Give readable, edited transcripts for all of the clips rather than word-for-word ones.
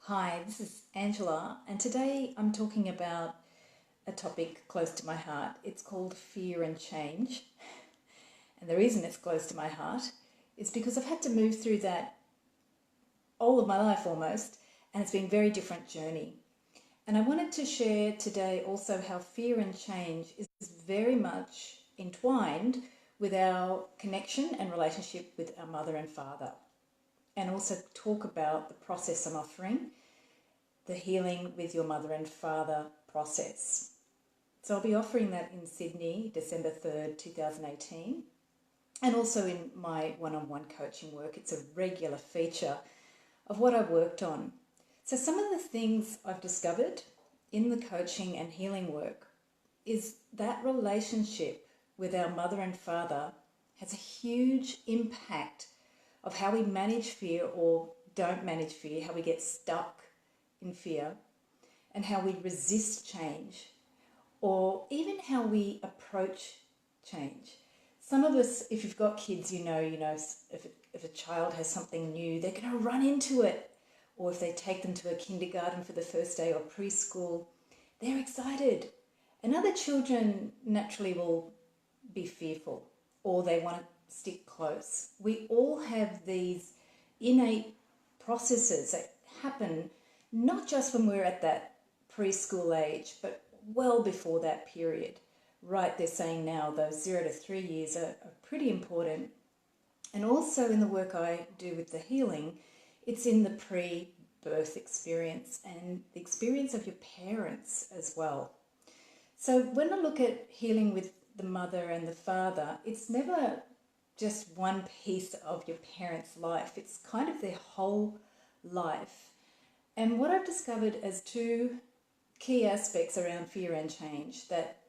Hi, this is Angela, and today I'm talking about a topic close to my heart. It's called fear and change. And the reason it's close to my heart is because I've had to move through that all of my life almost, and it's been a very different journey. And I wanted to share today also how fear and change is very much entwined with our connection and relationship with our mother and father, and also talk about the process I'm offering, the Healing with Your Mother and Father process. So I'll be offering that in Sydney, December 3rd, 2018, and also in my one-on-one coaching work. It's a regular feature of what I've worked on. So some of the things I've discovered in the coaching and healing work is that relationship with our mother and father has a huge impact of how we manage fear or don't manage fear, how we get stuck in fear, and how we resist change, or even how we approach change. Some of us, if you've got kids, if a child has something new, they're going to run into it. Or if they take them to a kindergarten for the first day or preschool, they're excited. And other children naturally will be fearful, or they want to stick close. We all have these innate processes that happen not just when we're at that preschool age, but well before that period. Right, they're saying now those 0 to 3 years are pretty important. And also in the work I do with the healing, it's in the pre-birth experience and the experience of your parents as well. So when I look at healing with the mother and the father, it's never just one piece of your parents' life. It's kind of their whole life. And what I've discovered as two key aspects around fear and change that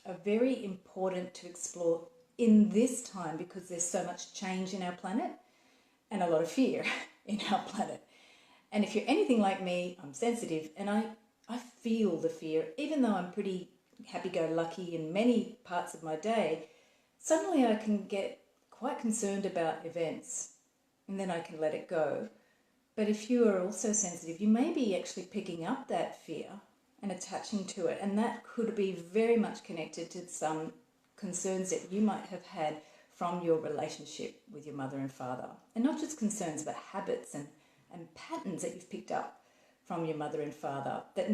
are very important to explore in this time, because there's so much change in our planet and a lot of fear in our planet. And if you're anything like me, I'm sensitive, and I feel the fear. Even though I'm pretty happy-go-lucky in many parts of my day, suddenly I can get quite concerned about events, and then I can let it go. But if you are also sensitive, you may be actually picking up that fear and attaching to it. And that could be very much connected to some concerns that you might have had from your relationship with your mother and father. And not just concerns, but habits and patterns that you've picked up from your mother and father that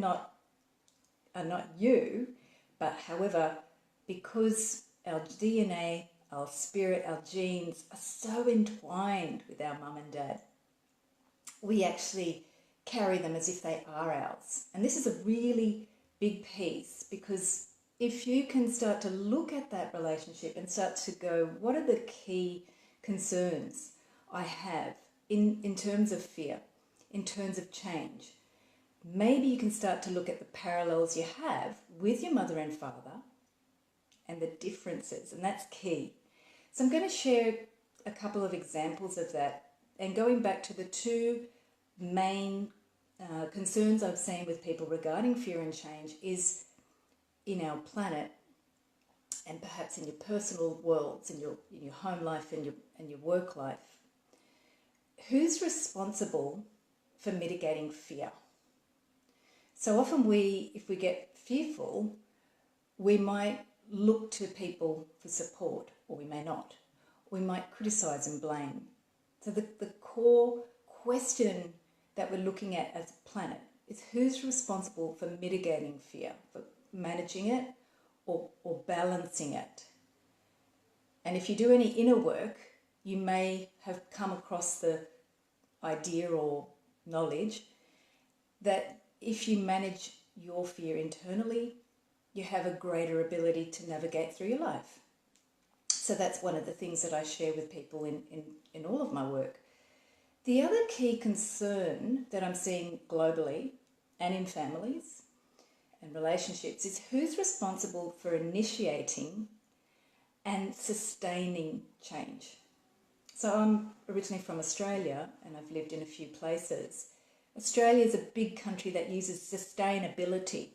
are not you, but however, because our DNA, our spirit, our genes are so entwined with our mum and dad, we actually carry them as if they are ours. And this is a really big piece, because if you can start to look at that relationship and start to go, what are the key concerns I have in terms of fear, in terms of change? Maybe you can start to look at the parallels you have with your mother and father and the differences, and that's key. So I'm going to share a couple of examples of that, and going back to the two main concerns I've seen with people regarding fear and change is in our planet, and perhaps in your personal worlds, in your home life and your work life. Who's responsible for mitigating fear? So often if we get fearful, we might look to people for support, or we may not. We might criticise and blame. So the core question that we're looking at as a planet is who's responsible for mitigating fear, for managing it or balancing it. And if you do any inner work, you may have come across the idea or knowledge that if you manage your fear internally, you have a greater ability to navigate through your life. So that's one of the things that I share with people in all of my work. The other key concern that I'm seeing globally and in families and relationships is who's responsible for initiating and sustaining change. So I'm originally from Australia, and I've lived in a few places. Australia is a big country that uses sustainability,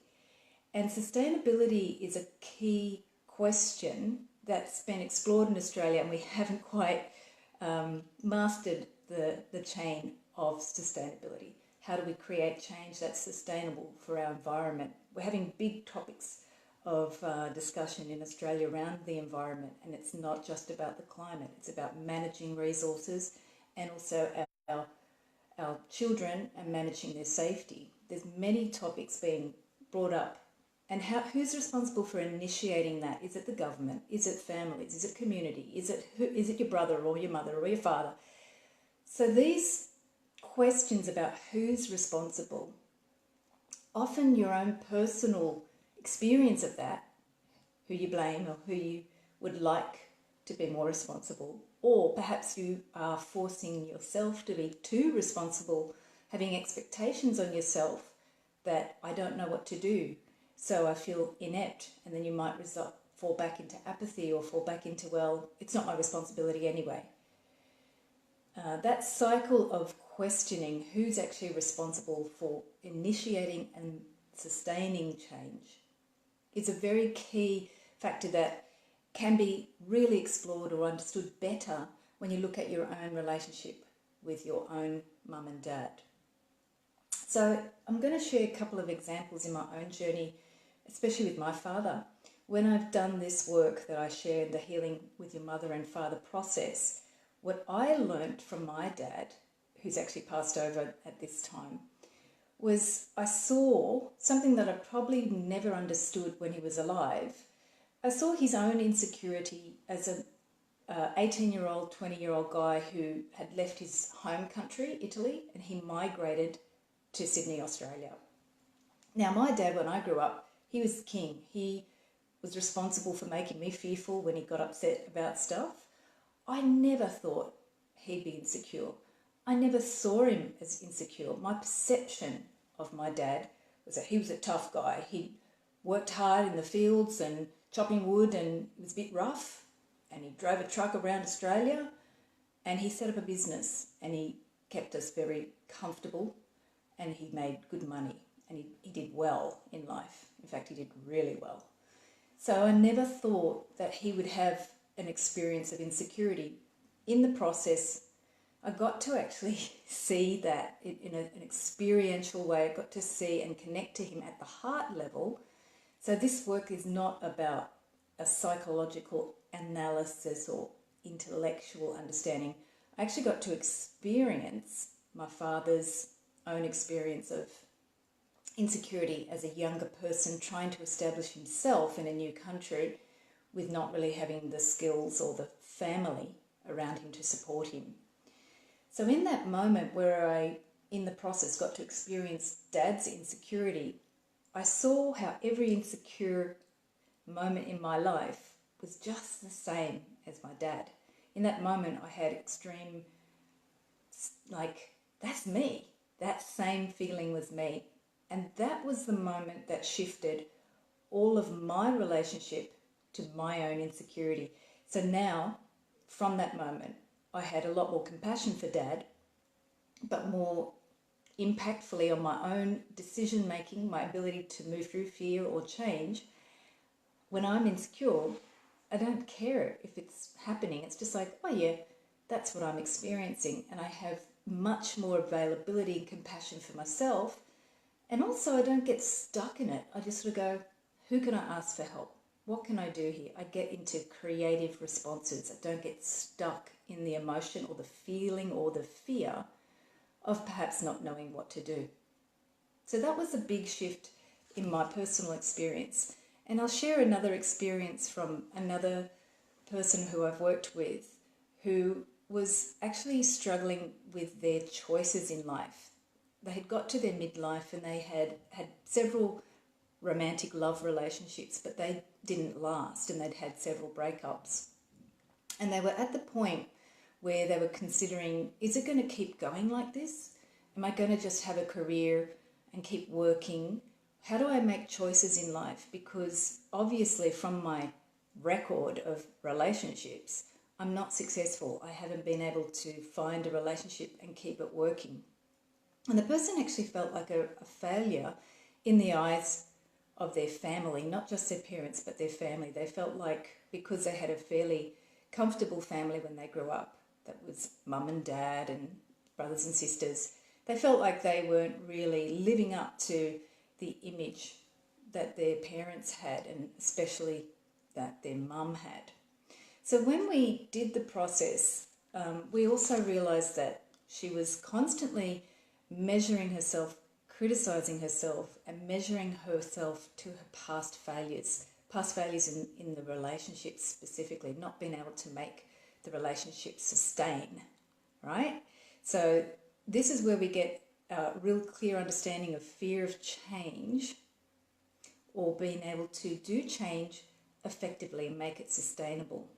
and sustainability is a key question that's been explored in Australia, and we haven't quite mastered the chain of sustainability. how do we create change that's sustainable for our environment. We're having big topics of discussion in Australia around the environment, and it's not just about the climate, it's about managing resources and also our children and managing their safety. There's many topics being brought up, and who's responsible for initiating that? Is it the government? Is it families? Is it community? Is it your brother or your mother or your father? So these questions about who's responsible, often your own personal experience of that, who you blame or who you would like to be more responsible, or perhaps you are forcing yourself to be too responsible, having expectations on yourself that I don't know what to do, so I feel inept, and then you might fall back into apathy or fall back into, well, it's not my responsibility anyway. That cycle of questioning who's actually responsible for initiating and sustaining change is a very key factor that can be really explored or understood better when you look at your own relationship with your own mum and dad. So I'm going to share a couple of examples in my own journey, especially with my father. When I've done this work that I share in the Healing with Your Mother and Father process, what I learnt from my dad, who's actually passed over at this time, was I saw something that I probably never understood when he was alive. I saw his own insecurity as a 18-year-old, 20-year-old guy who had left his home country, Italy, and he migrated to Sydney, Australia. Now, my dad, when I grew up, he was the king. He was responsible for making me fearful when he got upset about stuff. I never thought he'd be insecure. I never saw him as insecure. My perception of my dad was that he was a tough guy. He worked hard in the fields and chopping wood, and he was a bit rough, and he drove a truck around Australia, and he set up a business, and he kept us very comfortable, and he made good money, and he did well in life. In fact, he did really well. So I never thought that he would have an experience of insecurity. In the process, I got to actually see that in an experiential way. I got to see and connect to him at the heart level. So this work is not about a psychological analysis or intellectual understanding. I actually got to experience my father's own experience of insecurity as a younger person trying to establish himself in a new country with not really having the skills or the family around him to support him. So in that moment where I, in the process, got to experience Dad's insecurity, I saw how every insecure moment in my life was just the same as my dad. In that moment, I had extreme, that's me. That same feeling was me. And that was the moment that shifted all of my relationship to my own insecurity. So now, from that moment, I had a lot more compassion for Dad, but more impactfully on my own decision making, my ability to move through fear or change. When I'm insecure, I don't care if it's happening. It's just like, oh yeah, that's what I'm experiencing. And I have much more availability and compassion for myself. And also I don't get stuck in it. I just sort of go, who can I ask for help? What can I do here? I get into creative responses. I don't get stuck in the emotion or the feeling or the fear of perhaps not knowing what to do. So that was a big shift in my personal experience. And I'll share another experience from another person who I've worked with who was actually struggling with their choices in life. They had got to their midlife and they had several romantic love relationships, but they didn't last, and they'd had several breakups. And they were at the point where they were considering, is it going to keep going like this? Am I going to just have a career and keep working? How do I make choices in life? Because obviously from my record of relationships, I'm not successful. I haven't been able to find a relationship and keep it working. And the person actually felt like a failure in the eyes of their family, not just their parents, but their family. They felt like because they had a fairly comfortable family when they grew up, that was mum and dad and brothers and sisters, They felt like they weren't really living up to the image that their parents had, and especially that their mum had. So when we did the process, we also realised that she was constantly measuring herself, criticising herself, and measuring herself to her past failures in the relationship specifically, not being able to make the relationship sustain, right? So this is where we get a real clear understanding of fear of change, or being able to do change effectively and make it sustainable.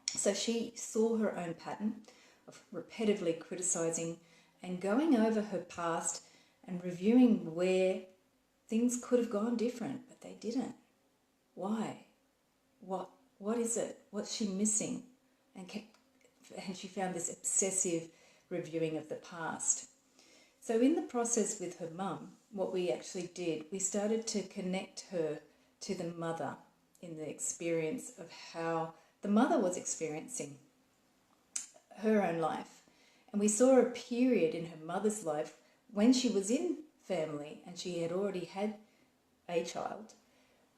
So she saw her own pattern of repetitively criticising and going over her past and reviewing where things could have gone different, but they didn't. Why? What is it? What's she missing? And she found this obsessive reviewing of the past. So in the process with her mum, what we actually did, we started to connect her to the mother in the experience of how the mother was experiencing her own life. And we saw a period in her mother's life when she was in family and she had already had a child,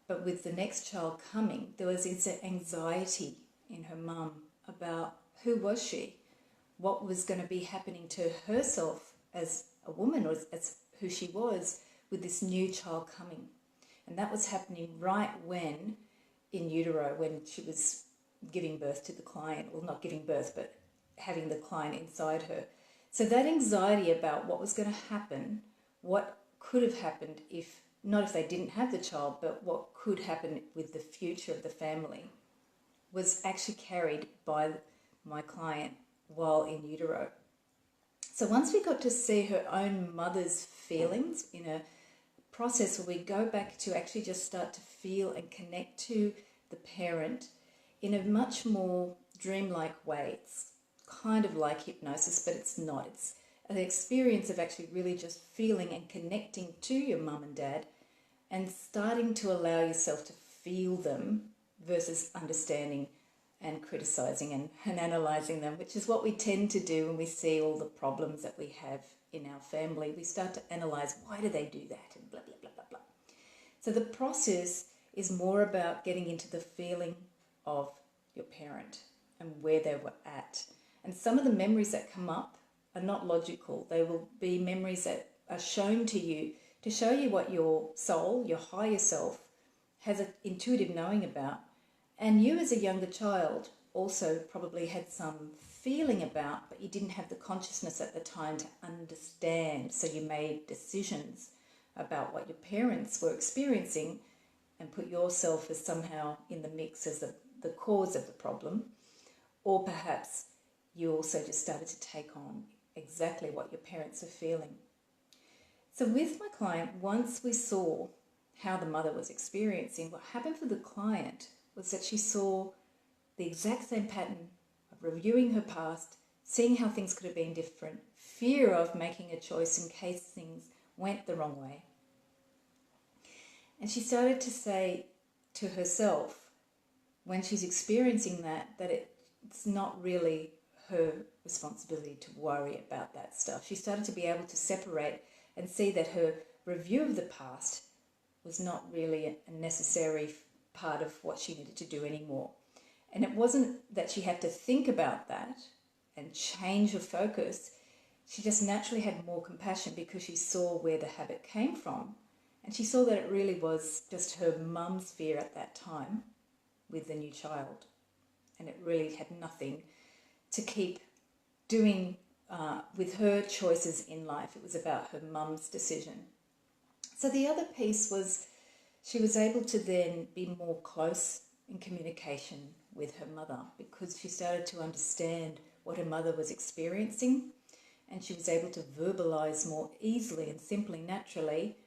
but with the next child coming, there was this anxiety in her mum about who was she, what was going to be happening to herself as a woman, or as who she was with this new child coming. And that was happening right when, in utero, when she was giving birth to the client, or not giving birth, but having the client inside her. So that anxiety about what was going to happen, what could have happened if, not if they didn't have the child, but what could happen with the future of the family, was actually carried by my client while in utero. So once we got to see her own mother's feelings in a process where we go back to actually just start to feel and connect to the parent in a much more dreamlike way. It's kind of like hypnosis, but it's not. It's an experience of actually really just feeling and connecting to your mum and dad and starting to allow yourself to feel them versus understanding and criticising and analysing them, which is what we tend to do when we see all the problems that we have in our family. We start to analyse, why do they do that, and blah, blah, blah, blah, blah. So the process is more about getting into the feeling of your parent and where they were at. And some of the memories that come up are not logical. They will be memories that are shown to you to show you what your soul, your higher self, has an intuitive knowing about. And you as a younger child also probably had some feeling about, but you didn't have the consciousness at the time to understand. So you made decisions about what your parents were experiencing and put yourself as somehow in the mix as the cause of the problem. Or perhaps you also just started to take on exactly what your parents are feeling. So with my client, once we saw how the mother was experiencing, what happened for the client was that she saw the exact same pattern of reviewing her past, seeing how things could have been different, fear of making a choice in case things went the wrong way. And she started to say to herself, when she's experiencing that it's not really her responsibility to worry about that stuff. She started to be able to separate and see that her review of the past was not really a necessary part of what she needed to do anymore. And it wasn't that she had to think about that and change her focus. She just naturally had more compassion because she saw where the habit came from. And she saw that it really was just her mum's fear at that time with the new child. And it really had nothing to keep doing with her choices in life. It was about her mum's decision. So the other piece was she was able to then be more close in communication with her mother because she started to understand what her mother was experiencing, and she was able to verbalise more easily and simply, naturally,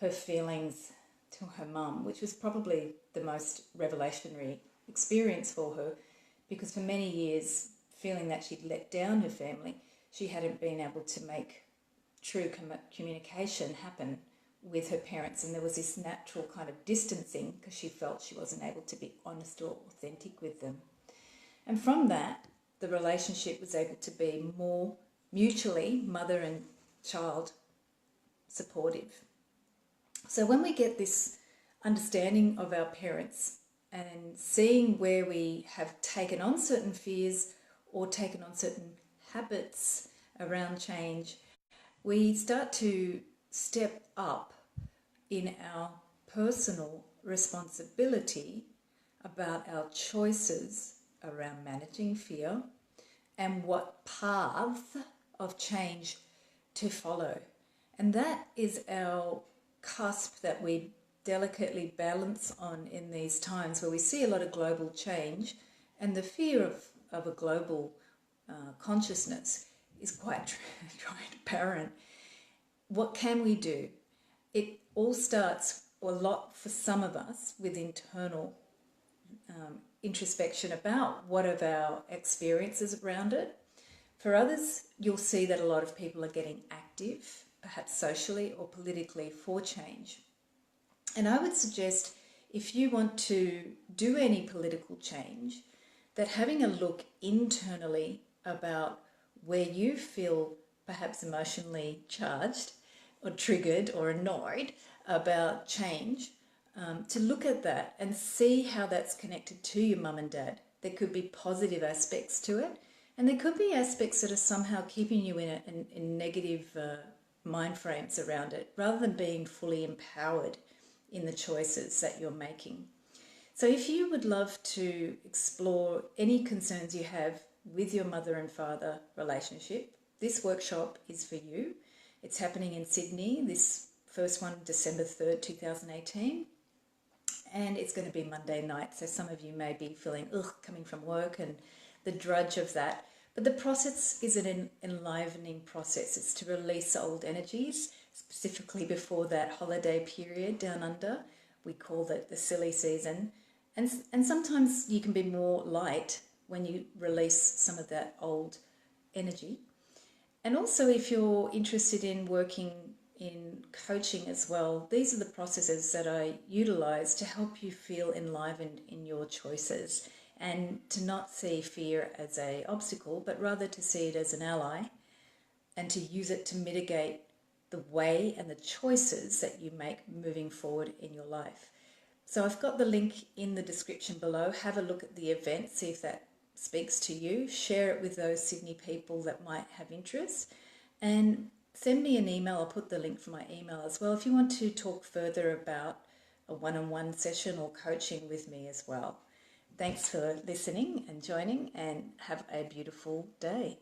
her feelings to her mum, which was probably the most revelationary experience for her, because for many years, feeling that she'd let down her family, she hadn't been able to make true communication happen with her parents, and there was this natural kind of distancing because she felt she wasn't able to be honest or authentic with them. And from that, the relationship was able to be more mutually, mother and child supportive. So when we get this understanding of our parents and seeing where we have taken on certain fears or taken on certain habits around change, we start to step up in our personal responsibility about our choices around managing fear and what path of change to follow. And that is our cusp that we delicately balance on in these times where we see a lot of global change, and the fear of a global consciousness is quite transparent. What can we do? It all starts, or a lot for some of us, with internal introspection about what are our experiences around it. For others, you'll see that a lot of people are getting active, perhaps socially or politically, for change. And I would suggest, if you want to do any political change, that having a look internally about where you feel perhaps emotionally charged or triggered or annoyed about change, to look at that and see how that's connected to your mum and dad. There could be positive aspects to it, and there could be aspects that are somehow keeping you in negative mind frames around it, rather than being fully empowered in the choices that you're making. So if you would love to explore any concerns you have with your mother and father relationship, this workshop is for you. It's happening in Sydney, this first one, December 3rd, 2018. And it's going to be Monday night, so some of you may be feeling, coming from work and the drudge of that. But the process is an enlivening process. It's to release old energies, specifically before that holiday period down under. We call that the silly season. And sometimes you can be more light when you release some of that old energy. And also, if you're interested in working in coaching as well, these are the processes that I utilize to help you feel enlivened in your choices, and to not see fear as an obstacle, but rather to see it as an ally, and to use it to mitigate the way and the choices that you make moving forward in your life. So I've got the link in the description below. Have a look at the event, see if that speaks to you. Share it with those Sydney people that might have interest, and send me an email. I'll put the link for my email as well if you want to talk further about a one-on-one session or coaching with me as well. Thanks for listening and joining, and have a beautiful day.